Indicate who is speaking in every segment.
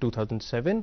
Speaker 1: 2007,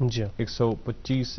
Speaker 2: 125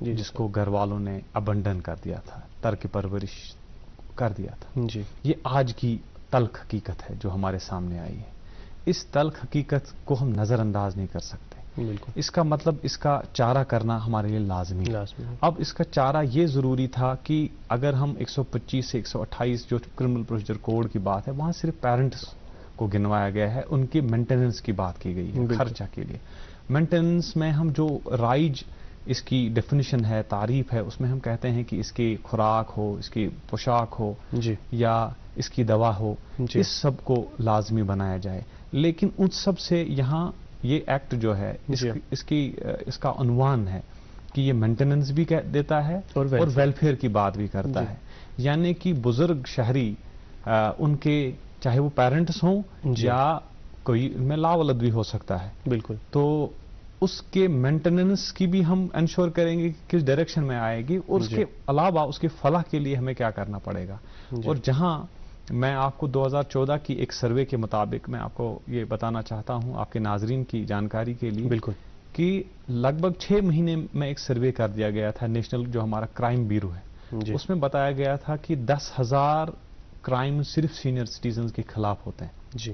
Speaker 2: جس کو گھر والوں نے ابنڈن کر دیا تھا، ترک پرورش کر دیا تھا.
Speaker 1: جی
Speaker 2: یہ آج کی تلخ حقیقت ہے جو ہمارے سامنے آئی ہے. اس تلخ حقیقت کو ہم نظر انداز نہیں کر سکتے.
Speaker 1: بالکل.
Speaker 2: اس کا مطلب اس کا چارہ کرنا ہمارے لیے لازمی ہے. اب اس کا چارہ یہ ضروری تھا کہ اگر ہم 125 سے 128 جو کرمنل پروسیجر کوڈ کی بات ہے، وہاں صرف پیرنٹس کو گنوایا گیا ہے، ان کی مینٹیننس کی بات کی گئی ہے خرچہ کے لیے. مینٹیننس میں ہم جو رائج اس کی ڈیفینیشن ہے، تعریف ہے، اس میں ہم کہتے ہیں کہ اس کی خوراک ہو، اس کی پوشاک ہو، یا اس کی دوا ہو، اس سب کو لازمی بنایا جائے. لیکن ان سب سے یہاں یہ ایکٹ جو ہے اس کا عنوان ہے کہ یہ مینٹیننس بھی دیتا ہے اور ویلفیئر کی بات بھی کرتا ہے. یعنی کہ بزرگ شہری ان کے چاہے وہ پیرنٹس ہوں یا کوئی ان میں لاولد بھی ہو سکتا ہے.
Speaker 1: بالکل.
Speaker 2: تو اس کے مینٹیننس کی بھی ہم انشور کریں گے کہ کس ڈائریکشن میں آئے گی، اور اس کے علاوہ اس کے فلاح کے لیے ہمیں کیا کرنا پڑے گا. اور جہاں میں آپ کو 2014 کی ایک سروے کے مطابق میں آپ کو یہ بتانا چاہتا ہوں آپ کے ناظرین کی جانکاری کے لیے،
Speaker 1: بالکل،
Speaker 2: کہ لگ بھگ 6 مہینے میں ایک سروے کر دیا گیا تھا نیشنل جو ہمارا کرائم بیورو ہے. اس میں بتایا گیا تھا کہ 10,000 کرائم صرف سینئر سٹیزنز کے خلاف ہوتے ہیں.
Speaker 1: جی.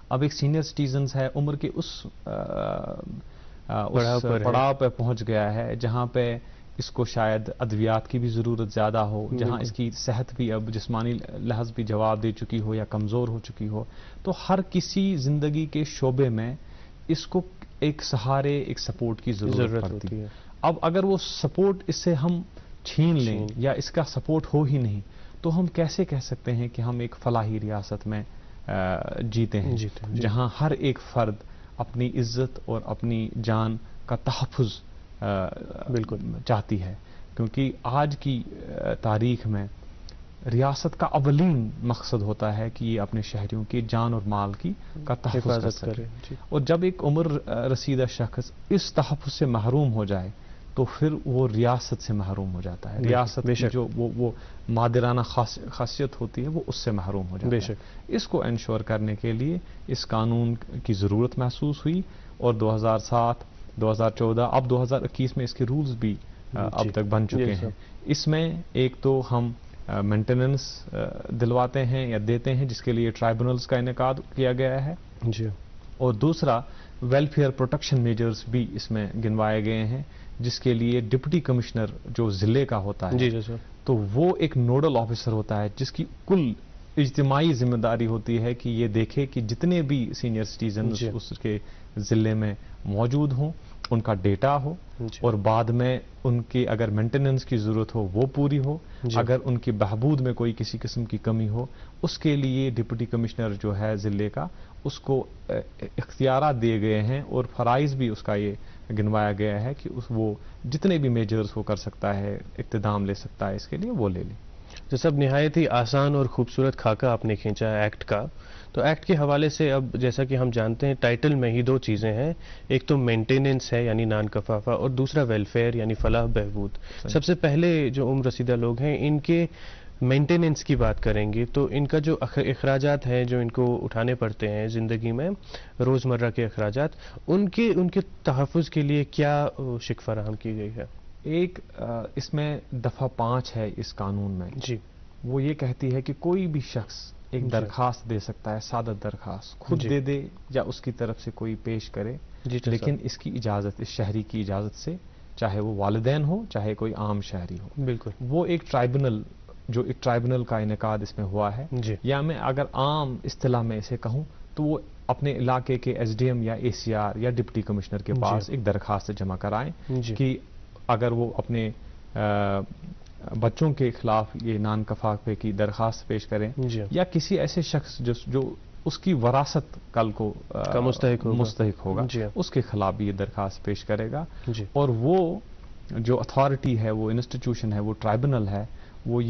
Speaker 2: اب ایک سینئر سٹیزنز ہے، عمر کے اس پڑاؤ پہ پہنچ گیا ہے جہاں پہ اس کو شاید ادویات کی بھی ضرورت زیادہ ہو، جہاں اس کی صحت بھی اب جسمانی لحاظ بھی جواب دے چکی ہو یا کمزور ہو چکی ہو. تو ہر کسی زندگی کے شعبے میں اس کو ایک سہارے، ایک سپورٹ کی ضرورت پڑتی ہے. اب اگر وہ سپورٹ اس سے ہم چھین لیں یا اس کا سپورٹ ہو ہی نہیں، تو ہم کیسے کہہ سکتے ہیں کہ ہم ایک فلاحی ریاست میں جیتے ہیں جہاں ہر ایک فرد اپنی عزت اور اپنی جان کا تحفظ
Speaker 1: بالکل
Speaker 2: چاہتی ہے. کیونکہ آج کی تاریخ میں ریاست کا اولین مقصد ہوتا ہے کہ یہ اپنے شہریوں کی جان اور مال کی کا تحفظ کر سکے. اور جب ایک عمر رسیدہ شخص اس تحفظ سے محروم ہو جائے تو پھر وہ ریاست سے محروم ہو جاتا ہے. ریاست کی جو وہ مادرانہ خاصیت ہوتی ہے وہ اس سے محروم ہو جاتا ہے. اس کو انشور کرنے کے لیے اس قانون کی ضرورت محسوس ہوئی، اور 2007 2014 اب 2021 میں اس کے رولز بھی اب تک بن چکے ہیں. اس میں ایک تو ہم مینٹیننس دلواتے ہیں یا دیتے ہیں جس کے لیے ٹرائبونلز کا انعقاد کیا گیا ہے، اور دوسرا ویلفیئر پروٹیکشن میجرز بھی اس میں گنوائے گئے ہیں جس کے لیے ڈپٹی کمشنر جو ضلع کا ہوتا ہے تو وہ ایک نوڈل آفیسر ہوتا ہے جس کی کل اجتماعی ذمہ داری ہوتی ہے کہ یہ دیکھے کہ جتنے بھی سینئر سٹیزنز اس کے ضلع میں موجود ہوں ان کا ڈیٹا ہو، اور بعد میں ان کی اگر مینٹیننس کی ضرورت ہو وہ پوری ہو. اگر ان کی بہبود میں کوئی کسی قسم کی کمی ہو اس کے لیے ڈپٹی کمشنر جو ہے ضلع کا اس کو اختیارات دیے گئے ہیں، اور فرائض بھی اس کا یہ گنوایا گیا ہے کہ وہ جتنے بھی میجرز وہ کر سکتا ہے، اقتدام لے سکتا ہے، اس کے لیے وہ لے لیں.
Speaker 1: تو سب نہایت ہی آسان اور خوبصورت خاکہ آپ نے کھینچا ہے ایکٹ کا. تو ایکٹ کے حوالے سے اب جیسا کہ ہم جانتے ہیں ٹائٹل میں ہی 2 چیزیں ہیں، ایک تو مینٹیننس ہے یعنی نان کفافہ، اور دوسرا ویلفیئر یعنی فلاح بہبود. سب سے پہلے جو عمر رسیدہ لوگ ہیں ان کے مینٹیننس کی بات کریں گے تو ان کا جو اخراجات ہیں جو ان کو اٹھانے پڑتے ہیں زندگی میں روزمرہ کے اخراجات، ان کے تحفظ کے لیے کیا شک فراہم کی گئی ہے؟
Speaker 2: ایک اس میں دفعہ 5 ہے اس قانون میں، وہ یہ کہتی ہے کہ کوئی بھی شخص ایک درخواست دے سکتا ہے، سادہ درخواست خود دے دے یا اس کی طرف سے کوئی پیش کرے، لیکن اس کی اجازت، اس شہری کی اجازت سے، چاہے وہ والدین ہو چاہے کوئی عام شہری ہو.
Speaker 1: بالکل. وہ
Speaker 2: ایک ٹرائبونل کا انعقاد اس میں ہوا ہے. یا میں اگر عام اصطلاح میں اسے کہوں تو وہ اپنے علاقے کے ایس ڈی ایم یا اے سی آر یا ڈپٹی کمشنر کے پاس ایک درخواست جمع کرائیں کہ اگر وہ اپنے بچوں کے خلاف یہ نان کفافے کی درخواست پیش کریں یا کسی ایسے شخص جو اس کی وراثت کل کو مستحق ہوگا اس کے خلاف بھی یہ درخواست پیش کرے گا. اور وہ جو اتھارٹی ہے، وہ انسٹیٹیوشن ہے، وہ ٹرائبونل ہے، وہ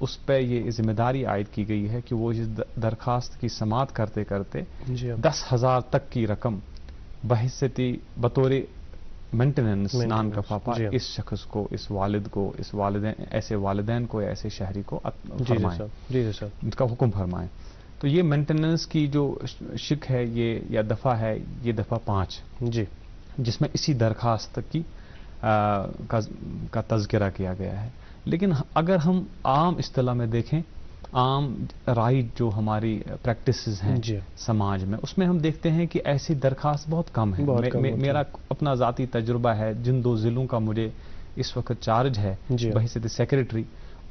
Speaker 2: اس پہ یہ ذمہ داری عائد کی گئی ہے کہ وہ اس درخواست کی سماعت کرتے کرتے 10,000 تک کی رقم بحیثیتی بطور مینٹیننس نان کفافہ اس شخص کو، اس والد کو، اس والدین، ایسے والدین کو یا ایسے شہری کو فرمائیں، اس کا حکم فرمائیں. تو یہ مینٹیننس کی جو شک ہے یہ یا دفعہ ہے، یہ دفعہ 5 جس میں اسی درخواست کی
Speaker 3: کا تذکرہ کیا گیا ہے. لیکن اگر ہم عام اصطلاح میں دیکھیں، عام رائٹ جو ہماری پریکٹسز ہیں سماج میں، اس میں ہم دیکھتے ہیں کہ ایسی درخواست بہت کم ہے. میرا اپنا ذاتی تجربہ ہے، جن 2 ضلعوں کا مجھے اس وقت چارج ہے بحیثیت سیکریٹری،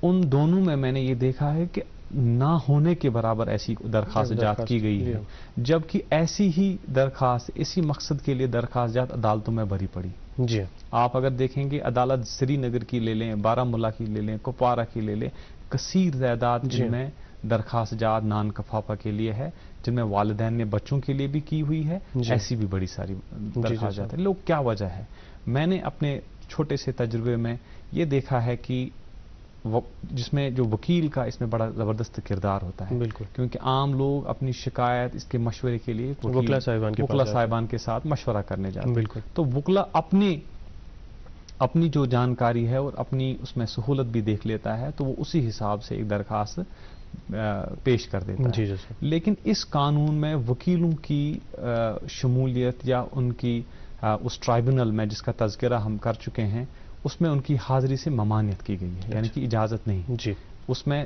Speaker 3: ان دونوں میں نے یہ دیکھا ہے کہ نہ ہونے کے برابر ایسی درخواست جات کی گئی ہے، جبکہ ایسی ہی درخواست اسی مقصد کے لیے درخواست جات عدالتوں میں بھری پڑی. آپ اگر دیکھیں گے عدالت سری نگر کی لے لیں، بارہ مولہ کی لے لیں، کپوارہ کی لے لیں، کثیر تعداد جن میں درخواست جات نان کفافہ کے لیے ہے، جن میں والدین نے بچوں کے لیے بھی کی ہوئی ہے، ایسی بھی بڑی ساری درخواست جات ہیں. لوگ کیا وجہ ہے؟ میں نے اپنے چھوٹے سے تجربے میں یہ دیکھا ہے کہ جس میں جو وکیل کا اس میں بڑا زبردست کردار ہوتا ہے. بالکل. کیونکہ عام لوگ اپنی شکایت اس کے مشورے کے لیے وکلا صاحبان کے ساتھ مشورہ کرنے جاتے ہیں. بالکل. تو وکلا اپنی جو جانکاری ہے اور اپنی اس میں سہولت بھی دیکھ لیتا ہے، تو وہ اسی حساب سے ایک درخواست پیش کر دیتا ہے. لیکن اس قانون میں وکیلوں کی شمولیت یا ان کی اس ٹرائبونل میں جس کا تذکرہ ہم کر چکے ہیں، اس میں ان کی حاضری سے ممانعت کی گئی ہے، یعنی کہ اجازت نہیں. اس میں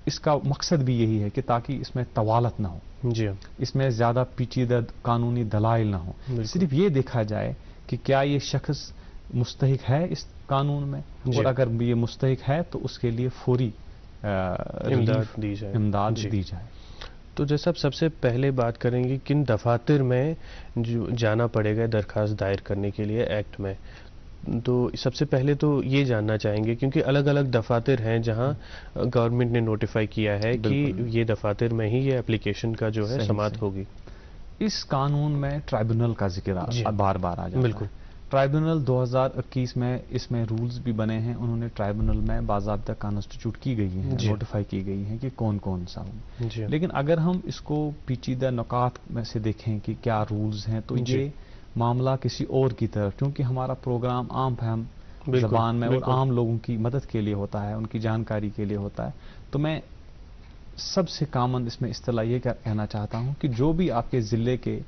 Speaker 3: اس کا مقصد بھی یہی ہے کہ تاکہ اس میں طوالت نہ ہو، اس میں زیادہ پیچیدہ قانونی دلائل نہ ہو. صرف یہ دیکھا جائے کہ کیا یہ شخص مستحق ہے اس قانون میں، اور اگر یہ مستحق ہے تو اس کے لیے فوری امداد دی جائے.
Speaker 1: تو جیسا سب سے پہلے بات کریں گے کن دفاتر میں جانا پڑے گا درخواست دائر کرنے کے لیے ایکٹ میں، تو سب سے پہلے تو یہ جاننا چاہیں گے کیونکہ الگ الگ دفاتر ہیں جہاں گورنمنٹ نے نوٹیفائی کیا ہے کہ یہ دفاتر میں ہی یہ اپلیکیشن کا جو ہے سماعت ہوگی.
Speaker 3: اس قانون میں ٹرائبونل کا ذکر بار بار آ جاتا ہے. بالکل. ٹرائبونل 2021 میں اس میں رولز بھی بنے ہیں، انہوں نے ٹرائبونل میں باضابطہ کانسٹیٹیوٹ کی گئی ہیں، نوٹیفائی کی گئی ہیں کہ کون کون سا ہوں. لیکن اگر ہم اس کو پیچیدہ نکات میں سے دیکھیں کہ کیا رولز ہیں، تو یہ معاملہ کسی اور کی طرف، کیونکہ ہمارا پروگرام عام فہم زبان میں اور عام لوگوں کی مدد کے لیے ہوتا ہے، ان کی جانکاری کے لیے ہوتا ہے، تو میں سب سے کامن اس میں اصطلاح یہ کہنا چاہتا ہوں کہ جو بھی آپ کے ضلع کے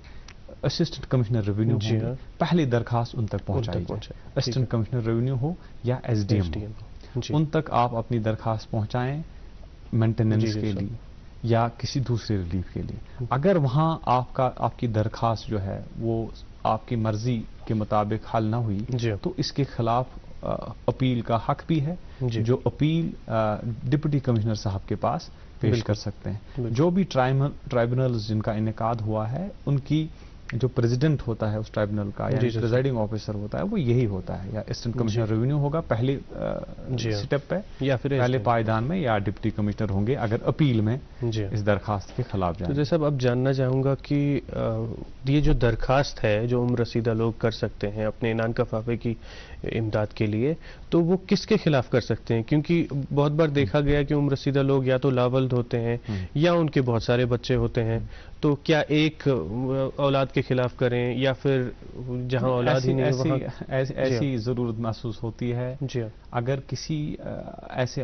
Speaker 3: اسسٹنٹ کمشنر ریونیو ہوں گے، پہلی درخواست ان تک پہنچائی جائے. اسسٹنٹ کمشنر ریونیو ہو یا ایس ڈی ایم ہو، ان تک آپ اپنی درخواست پہنچائیں مینٹیننس کے لیے یا کسی دوسرے ریلیف کے لیے. اگر وہاں آپ کی درخواست جو ہے وہ آپ کی مرضی کے مطابق حل نہ ہوئی، تو اس کے خلاف اپیل کا حق بھی ہے، جو اپیل ڈپٹی کمشنر صاحب کے پاس پیش کر سکتے ہیں. جو بھی ٹرائبونلز جن کا انعقاد ہوا ہے، ان کی جو پریزیڈنٹ ہوتا ہے اس ٹرائبونل کا یا پریزائڈنگ آفیسر ہوتا ہے، وہ یہی ہوتا ہے، یا اسسٹنٹ کمشنر ریونیو ہوگا پہلے سٹیپ پہ، یا پھر پہلے پائیدان میں، یا ڈپٹی کمشنر ہوں گے اگر اپیل میں اس درخواست کے خلاف جائیں.
Speaker 1: تو جیسا اب جاننا چاہوں گا کہ یہ جو درخواست ہے جو عمر رسیدہ لوگ کر سکتے ہیں اپنے نان کفافے کی امداد کے لیے، تو وہ کس کے خلاف کر سکتے ہیں؟ کیونکہ بہت بار دیکھا گیا کہ عمر رسیدہ لوگ یا تو لاولد ہوتے ہیں یا ان کے بہت سارے بچے ہوتے ہیں، تو کیا ایک اولاد کے خلاف کریں یا پھر جہاں اولاد ہی نہیں وہاں
Speaker 3: ایسی ضرورت محسوس ہوتی ہے؟ اگر کسی ایسے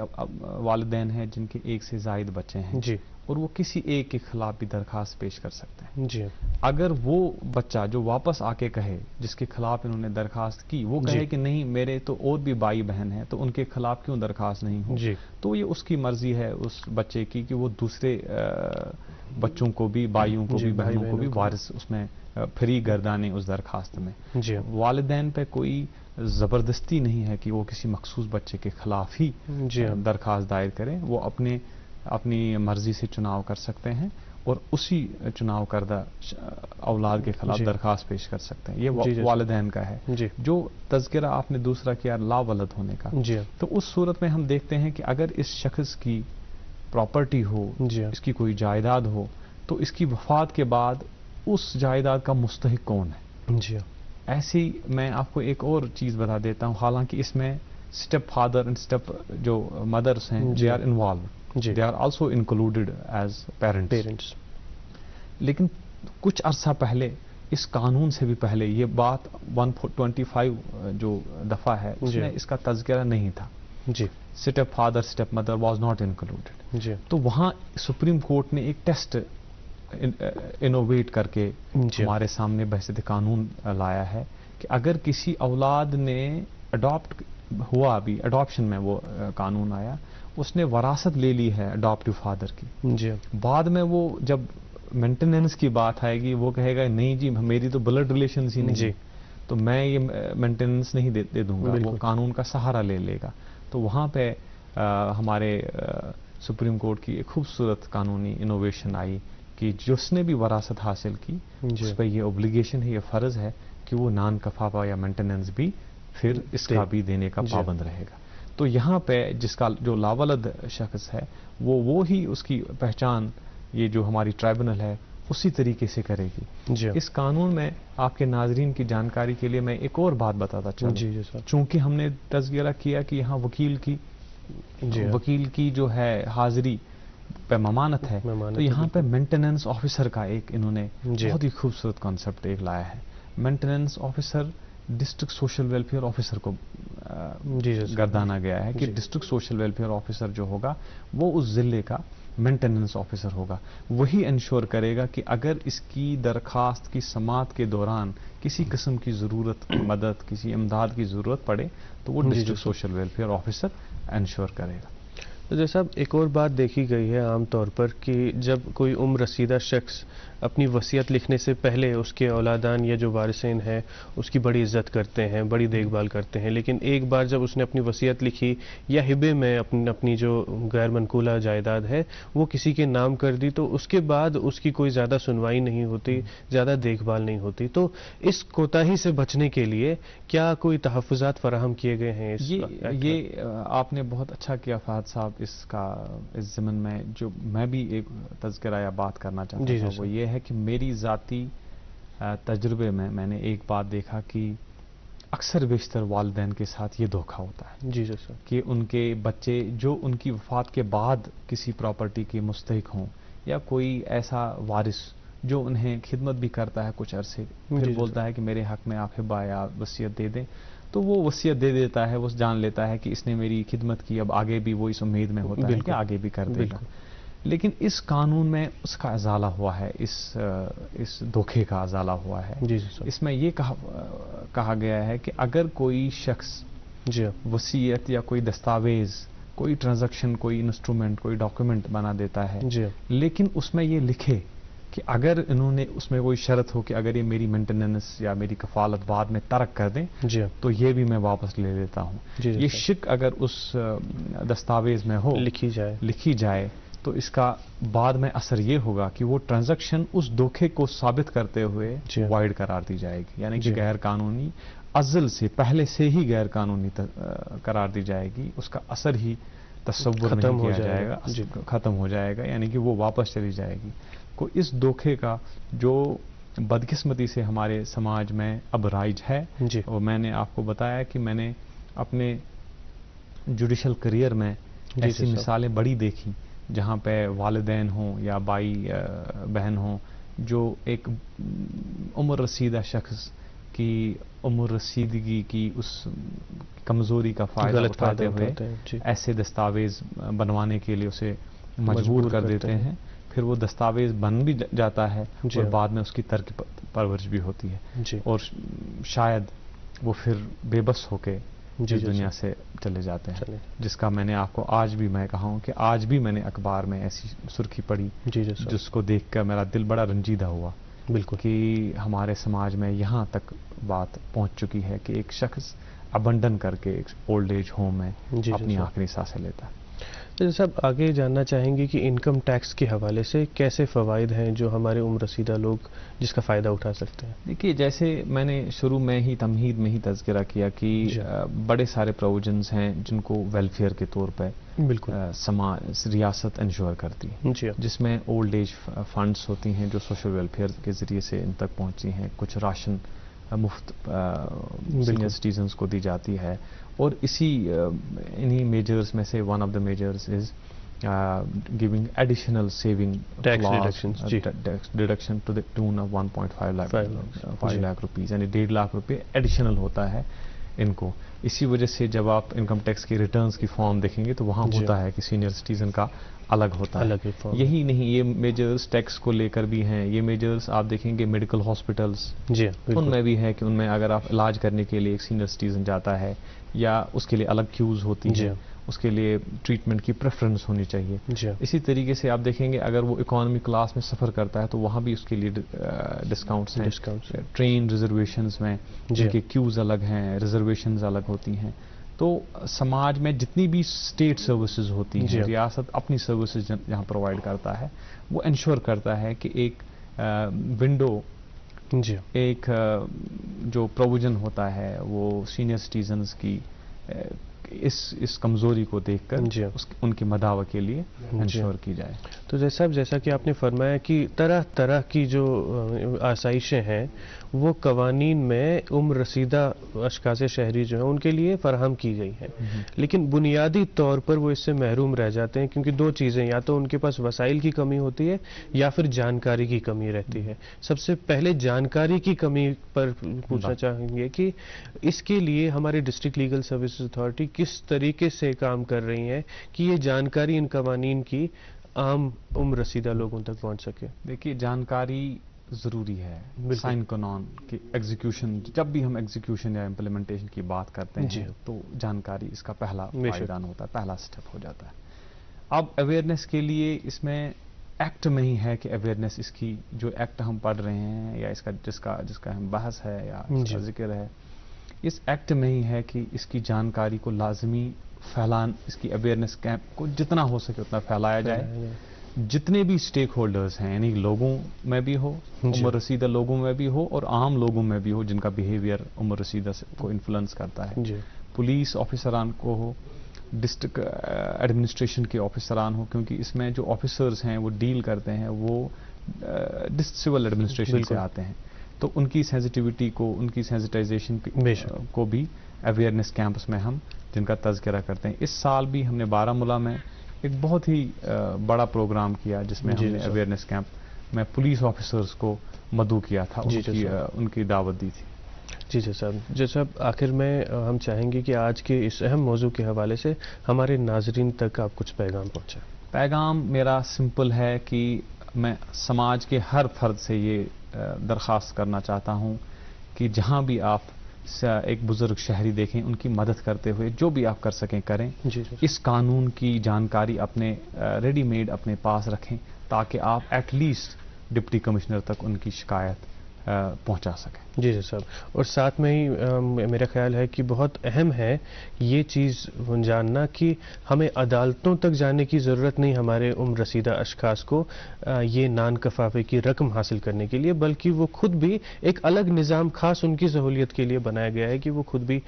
Speaker 3: والدین ہیں جن کے ایک سے زائد بچے ہیں اور وہ کسی ایک کے خلاف بھی درخواست پیش کر سکتے ہیں. اگر وہ بچہ جو واپس آ کے کہے جس کے خلاف انہوں نے درخواست کی، وہ کہے کہ نہیں میرے تو اور بھی بھائی بہن ہیں تو ان کے خلاف کیوں درخواست نہیں ہو، تو یہ اس کی مرضی ہے اس بچے کی کہ وہ دوسرے بچوں کو بھی، بھائیوں کو بھی، بہنوں کو بھی وارث اس میں فری گردانے اس درخواست میں. والدین پہ کوئی زبردستی نہیں ہے کہ وہ کسی مخصوص بچے کے خلاف ہی درخواست دائر کریں، وہ اپنی مرضی سے چناؤ کر سکتے ہیں اور اسی چناؤ کردہ اولاد کے خلاف درخواست پیش کر سکتے ہیں. یہ والدین کا ہے. جو تذکرہ آپ نے دوسرا کیا لا ولد ہونے کا، تو اس صورت میں ہم دیکھتے ہیں کہ اگر اس شخص کی پراپرٹی ہو، اس کی کوئی جائیداد ہو، تو اس کی وفات کے بعد اس جائیداد کا مستحق کون ہے. ایسی میں آپ کو ایک اور چیز بتا دیتا ہوں، حالانکہ اس میں اسٹیپ فادر اینڈ اسٹیپ جو مدرس ہیں they are involved, they are also included as parents. لیکن کچھ عرصہ پہلے اس قانون سے بھی پہلے یہ بات 125 جو دفعہ ہے اس میں اس کا تذکرہ نہیں تھا. Step father step mother was not included. تو وہاں سپریم کورٹ نے ایک ٹیسٹ انوویٹ کر کے ہمارے سامنے بحثیت قانون لایا ہے کہ اگر کسی اولاد نے اڈاپٹ ہوا، ابھی اڈاپشن میں وہ قانون آیا، اس نے وراثت لے لی ہے اڈاپٹیو فادر کی،
Speaker 1: جی
Speaker 3: بعد میں وہ جب مینٹیننس کی بات آئے گی وہ کہے گا نہیں جی میری تو بلڈ ریلیشنز ہی نہیں،
Speaker 1: جی
Speaker 3: تو میں یہ مینٹیننس نہیں دے دوں گا، وہ قانون کا سہارا لے لے گا. تو وہاں پہ ہمارے سپریم کورٹ کی ایک خوبصورت قانونی انوویشن آئی کہ جس نے بھی وراثت حاصل کی اس پہ یہ اوبلیگیشن ہے، یہ فرض ہے کہ وہ نان کفافہ یا مینٹیننس بھی پھر اس کا بھی دینے کا پابند رہے گا. تو یہاں پہ جس کا جو لاولد شخص ہے وہ ہی اس کی پہچان یہ جو ہماری ٹرائبونل ہے اسی طریقے سے کرے گی. اس قانون میں آپ کے ناظرین کی جانکاری کے لیے میں ایک اور بات بتاتا چلوں، چونکہ ہم نے تذکرہ کیا کہ یہاں وکیل کی جو ہے حاضری پہ ممانت ہے، تو یہاں پہ مینٹیننس آفیسر کا ایک انہوں نے بہت ہی خوبصورت کانسیپٹ ایک لایا ہے. Maintenance officer district social welfare officer کو گردانا گیا ہے کہ ڈسٹرکٹ سوشل ویلفیئر آفیسر جو ہوگا وہ اس ضلع کا مینٹیننس آفیسر ہوگا. وہی انشور کرے گا کہ اگر اس کی درخواست کی سماعت کے دوران کسی قسم کی ضرورت، مدد، کسی امداد کی ضرورت پڑے تو وہ district social welfare officer ensure کرے گا.
Speaker 1: تو جیسا ایک اور بات دیکھی گئی ہے عام طور پر کہ جب کوئی عمر رسیدہ شخص اپنی وصیت لکھنے سے پہلے اس کے اولادان یا جو وارثین ہیں اس کی بڑی عزت کرتے ہیں، بڑی دیکھ بھال کرتے ہیں، لیکن ایک بار جب اس نے اپنی وصیت لکھی یا ہبے میں اپنی جو غیر منقولہ جائیداد ہے وہ کسی کے نام کر دی تو اس کے بعد اس کی کوئی زیادہ سنوائی نہیں ہوتی، زیادہ دیکھ بھال نہیں ہوتی. تو اس کوتاہی سے بچنے کے لیے کیا کوئی تحفظات فراہم کیے گئے ہیں؟
Speaker 3: یہ آپ نے بہت اچھا کیا فہد صاحب. اس ضمن میں جو میں بھی ایک تذکرہ یا بات کرنا چاہتا ہوں وہ یہ ہے کہ میری ذاتی تجربے میں نے ایک بات دیکھا کہ اکثر بیشتر والدین کے ساتھ یہ دھوکہ ہوتا ہے کہ ان کے بچے جو ان کی وفات کے بعد کسی پراپرٹی کے مستحق ہوں یا کوئی ایسا وارث جو انہیں خدمت بھی کرتا ہے کچھ عرصے، پھر بولتا ہے کہ میرے حق میں آپ ہبہ یا وصیت دے دیں، تو وہ وصیت دے دیتا ہے، وہ جان لیتا ہے کہ اس نے میری خدمت کی، اب آگے بھی وہ اس امید میں ہوتا ہے کہ آگے بھی کر دے گا. لیکن اس قانون میں اس کا ازالہ ہوا ہے، اس دھوکے کا ازالہ ہوا ہے. اس میں یہ کہا گیا ہے کہ اگر کوئی شخص وصیت یا کوئی دستاویز، کوئی ٹرانزیکشن، کوئی انسٹرومنٹ، کوئی ڈاکیومنٹ بنا دیتا ہے لیکن اس میں یہ لکھے کہ اگر انہوں نے اس میں کوئی شرط ہو کہ اگر یہ میری مینٹیننس یا میری کفالت بعد میں ترک کر دیں تو یہ بھی میں واپس لے لیتا ہوں، یہ شک اگر اس دستاویز میں ہو، لکھی جائے تو اس کا بعد میں اثر یہ ہوگا کہ وہ ٹرانزیکشن اس دھوکے کو ثابت کرتے ہوئے وائڈ قرار دی جائے گی، یعنی کہ غیر قانونی ازل سے پہلے سے ہی غیر قانونی قرار دی جائے گی، اس کا اثر ہی تصور نہیں کیا جائے گا، ختم ہو جائے گا، یعنی کہ وہ واپس چلی جائے گی. کو اس دھوکے کا جو بدقسمتی سے ہمارے سماج میں اب رائج ہے، اور میں نے آپ کو بتایا کہ میں نے اپنے جوڈیشل کریئر میں ایسی مثالیں بڑی دیکھی جہاں پہ والدین ہوں یا بھائی بہن ہوں جو ایک عمر رسیدہ شخص کی عمر رسیدگی کی اس کمزوری کا فائدہ اٹھاتے ہوئے ایسے دستاویز بنوانے کے لیے اسے مجبور کر دیتے ہیں، پھر وہ دستاویز بن بھی جاتا ہے اور بعد میں اس کی ترک پرورش بھی ہوتی ہے، اور شاید وہ پھر بے بس ہو کے دنیا سے چلے جاتے ہیں، جس کا میں نے آپ کو آج بھی میں کہا ہوں کہ آج بھی میں نے اخبار میں ایسی سرخی پڑھی جس کو دیکھ کر میرا دل بڑا رنجیدہ ہوا. بالکل کہ ہمارے سماج میں یہاں تک بات پہنچ چکی ہے کہ ایک شخص ابنڈن کر کے ایک اولڈ ایج ہوم میں اپنی آخری سانسیں لیتا ہے.
Speaker 1: صاحب آگے جاننا چاہیں گے کہ انکم ٹیکس کے حوالے سے کیسے فوائد ہیں جو ہمارے عمر رسیدہ لوگ جس کا فائدہ اٹھا سکتے ہیں؟
Speaker 3: دیکھیے، جیسے میں نے شروع میں ہی تمہید میں ہی تذکرہ کیا کہ بڑے سارے پروویژنز ہیں جن کو ویلفیئر کے طور پہ بالکل ریاست انشور کرتی ہے، جس میں اولڈ ایج فنڈز ہوتی ہیں جو سوشل ویلفیئر کے ذریعے سے ان تک پہنچی ہیں، کچھ راشن مفت سینئر سٹیزنز کو دی جاتی ہے، اور انہی میجرز میں سے one of the measures is giving additional saving deduction to the tune of 1.5 lakh rupees, یعنی 1.5 لاکھ روپے ایڈیشنل ہوتا ہے ان کو. اسی وجہ سے جب آپ انکم ٹیکس کی ریٹرنز کی فارم دیکھیں گے تو وہاں ہوتا ہے کہ سینئر سٹیزن کا الگ ہوتا ہے. یہی نہیں، یہ میجرز ٹیکس کو لے کر بھی ہیں. یہ میجرز آپ دیکھیں گے میڈیکل ہاسپٹلس، ان میں بھی ہے کہ ان میں اگر آپ علاج کرنے کے لیے ایک سینئر سٹیزن جاتا ہے یا اس کے لیے الگ کیوز ہوتی ہیں، اس کے لیے ٹریٹمنٹ کی پریفرنس ہونی چاہیے. اسی طریقے سے آپ دیکھیں گے اگر وہ اکانومی کلاس میں سفر کرتا ہے تو وہاں بھی اس کے لیے ڈسکاؤنٹس ہیں. ٹرین ریزرویشنز میں جن کے کیوز الگ ہیں، ریزرویشنز الگ ہوتی ہیں. تو سماج میں جتنی بھی اسٹیٹ سروسز ہوتی ہیں، ریاست اپنی سروسز جہاں پرووائڈ کرتا ہے وہ انشور کرتا ہے کہ ایک ونڈو، ایک جو پروویژن ہوتا ہے وہ سینئر سٹیزنز کی اس کمزوری کو دیکھ کر ان کی مداوع کے لیے انشور کی جائے.
Speaker 1: تو جیسا کہ آپ نے فرمایا کہ طرح طرح کی جو آسائشیں ہیں وہ قوانین میں عمر رسیدہ اشخاص شہری جو ہیں ان کے لیے فراہم کی گئی ہیں، لیکن بنیادی طور پر وہ اس سے محروم رہ جاتے ہیں کیونکہ دو چیزیں، یا تو ان کے پاس وسائل کی کمی ہوتی ہے یا پھر جانکاری کی کمی رہتی ہے. سب سے پہلے جانکاری کی کمی پر پوچھنا چاہیں گے کہ اس کے لیے ہمارے ڈسٹرکٹ لیگل سروسز اتھارٹی کس طریقے سے کام کر رہی ہیں کہ یہ جانکاری ان قوانین کی عام عمر رسیدہ لوگوں تک پہنچ سکے.
Speaker 3: دیکھیے جانکاری ضروری ہے. سائن قانون کی ایگزیکیوشن، جب بھی ہم ایگزیکیوشن یا امپلیمنٹیشن کی بات کرتے ہیں تو جانکاری اس کا پہلا پائیدان ہوتا ہے، پہلا سٹیپ ہو جاتا ہے. اب اویئرنیس کے لیے اس میں ایکٹ میں ہی ہے کہ اویئرنیس، اس کی جو ایکٹ ہم پڑھ رہے ہیں یا اس کا جس کا ہم بحث ہے یا اس کا ذکر ہے، اس ایکٹ میں ہی ہے کہ اس کی جانکاری کو لازمی اس کی اویئرنیس کیمپ کو جتنا ہو سکے اتنا پھیلایا جائے. جتنے بھی سٹیک ہولڈرز ہیں، یعنی لوگوں میں بھی ہو، عمر رسیدہ لوگوں میں بھی ہو اور عام لوگوں میں بھی ہو جن کا بیہیویئر عمر رسیدہ کو انفلوئنس کرتا ہے. پولیس آفیسران کو ہو، ڈسٹرکٹ ایڈمنسٹریشن کے آفیسران ہو، کیونکہ اس میں جو آفیسرز ہیں وہ ڈیل کرتے ہیں وہ سول ایڈمنسٹریشن سے آتے ہیں، تو ان کی سینسٹیوٹی کو، ان کی سینسٹائزیشن کو بھی اویئرنیس کیمپس میں ہم جن کا تذکرہ کرتے ہیں. اس سال بھی ہم نے بارہمولہ میں ایک بہت ہی بڑا پروگرام کیا جس میں ہم نے اویئرنیس کیمپ میں پولیس آفیسرز کو مدعو کیا تھا، ان کی دعوت دی تھی.
Speaker 1: جی صاحب، آخر میں ہم چاہیں گے کہ آج کے اس اہم موضوع کے حوالے سے ہمارے ناظرین تک آپ کچھ پیغام پہنچائیں.
Speaker 3: پیغام میرا سمپل ہے کہ میں سماج کے ہر فرد سے یہ درخواست کرنا چاہتا ہوں کہ جہاں بھی آپ ایک بزرگ شہری دیکھیں، ان کی مدد کرتے ہوئے جو بھی آپ کر سکیں کریں. اس قانون کی جانکاری اپنے ریڈی میڈ اپنے پاس رکھیں تاکہ آپ ایٹ لیسٹ ڈپٹی کمشنر تک ان کی شکایت پہنچا سکیں.
Speaker 1: جی صاحب، اور ساتھ میں ہی میرا خیال ہے کہ بہت اہم ہے یہ چیز جاننا کہ ہمیں عدالتوں تک جانے کی ضرورت نہیں ہمارے عمر رسیدہ اشخاص کو یہ نان کفافے کی رقم حاصل کرنے کے لیے، بلکہ وہ خود بھی ایک الگ نظام خاص ان کی سہولیت کے لیے بنایا گیا ہے کہ وہ خود بھی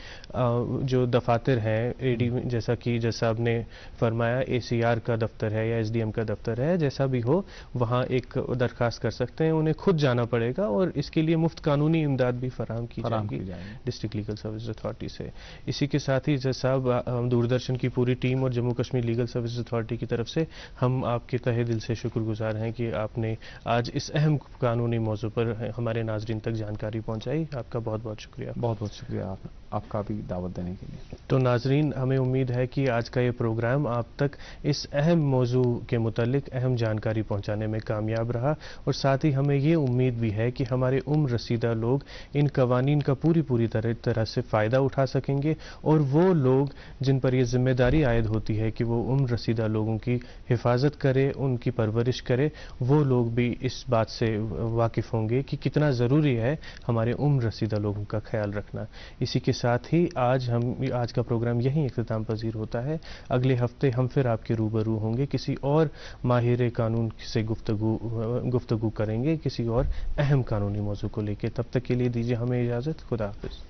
Speaker 1: جو دفاتر ہیں، جیسا کہ جج صاحب نے فرمایا ACR کا دفتر ہے یا SDM کا دفتر ہے، جیسا بھی ہو وہاں ایک درخواست کر سکتے ہیں. انہیں خود جانا پڑے گا اور اس کے لیے مفت قانونی امداد بھی فراہم کی جائے گی ڈسٹرکٹ لیگل سروسز اتھارٹی سے. اسی کے ساتھ ہی جج صاحب، دوردرشن کی پوری ٹیم اور Jammu Kashmir legal services authority کی طرف سے ہم آپ کے تہہ دل سے شکر گزار ہیں کہ آپ نے آج اس اہم قانونی موضوع پر ہمارے ناظرین تک جانکاری پہنچائی. آپ کا بہت بہت شکریہ.
Speaker 3: بہت بہت شکریہ آپ کا بھی دعوت دینے کے لیے.
Speaker 1: تو ناظرین، ہمیں امید ہے کہ آج کا یہ پروگرام آپ تک اس اہم موضوع کے متعلق اہم جانکاری پہنچانے میں کامیاب رہا، اور ساتھ ہی ہمیں یہ امید بھی ہے کہ ہمارے عمر رسیدہ لوگ ان قوانین کا پوری طرح سے فائدہ اٹھا سکیں گے، اور وہ لوگ جن پر یہ ذمہ داری عائد ہوتی ہے کہ وہ عمر رسیدہ لوگوں کی حفاظت کرے، ان کی پرورش کرے، وہ لوگ بھی اس بات سے واقف ہوں گے کہ کتنا ضروری ہے ہمارے عمر رسیدہ لوگوں کا خیال رکھنا. اسی کے ساتھ ہی آج کا پروگرام یہیں اختتام پذیر ہوتا ہے. اگلے ہفتے ہم پھر آپ کے روبرو ہوں گے، کسی اور ماہر قانون سے گفتگو کریں گے کسی اور اہم قانونی موضوع کو لے کے. تب تک کے لیے دیجیے ہمیں اجازت. خدا حافظ.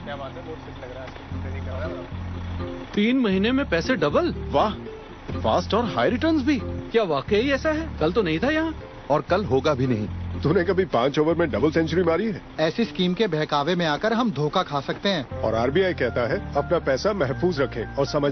Speaker 1: کیا بات ہے، بہت فٹ لگ رہا ہے، ٹریننگ کر رہا ہے۔
Speaker 4: 3 مہینے میں پیسے ڈبل؟
Speaker 5: واہ، فاسٹ اور ہائی ریٹرنز بھی۔
Speaker 4: کیا واقعی ایسا ہے؟ کل تو نہیں تھا یہاں،
Speaker 5: اور کل ہوگا بھی نہیں۔
Speaker 6: تو نے کبھی 5 اوور میں ڈبل سینچری ماری ہے؟
Speaker 7: ایسی اسکیم کے بہکاوے میں آ کر ہم دھوکہ کھا سکتے ہیں۔
Speaker 6: اور RBI کہتا ہے اپنا پیسہ محفوظ رکھیں اور سمجھ